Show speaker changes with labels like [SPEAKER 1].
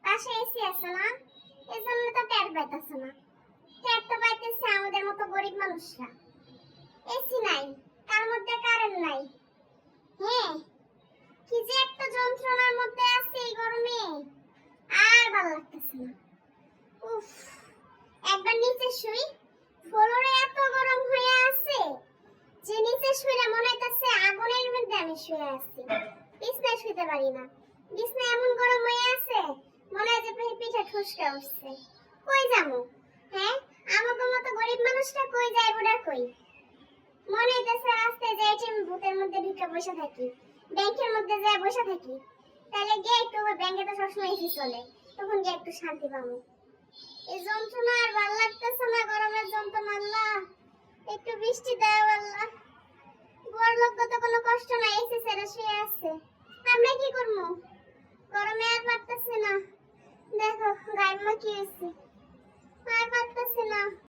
[SPEAKER 1] পাশে এসি আছে না, এজন্য তো টের পাইতেছে না। টের তো পাইতেছে আমাদের মতো গরিব মানুষরা। এসি নাই, তার মধ্যে কারেন্ট নাই। হ্যাঁ, কি যে একটা যন্ত্রণার মধ্যে আছে এই গরমে, আর ভালো লাগতেছে না। উফ, একবার নিচে শুই, ফ্লোরে এত গরম হয়ে আছে যে নিচে শুইলে মনে হইতেছে আগুনের মধ্যে আমি শুয়ে আছি। বিছনায় শুইতে পারি না, বিছনা এমন গরম হয়ে আছে মনে হয় যে পিঠে ঠুসকা উঠছে। কই যাবো? হ্যাঁ, আমাদের মতো গরিব মানুষটা কই যাইবো না কই? মনে হইতেছে রাস্তায় যাই আমি ভূতের মধ্যে ঢুকে বসে থাকি, ব্যাংকের মধ্যে যাই বসে থাকি। তাহলে গিয়ে একটু ব্যাংকে তো সবসময় এসি চলে, তখন গিয়ে একটু শান্তি পাবো। এই যন্ত্রণা আর ভালো লাগতেছে না, গরমের যন্ত্রণা। আল্লাহ, একটু বৃষ্টি দাও আল্লাহ। বড়লোক তো কোনো কষ্ট নাই, এসে ছেড়ে শুয়ে আছে। আমরা কি করবো? গরমে আর পারতেছি না। দেখো গায়ের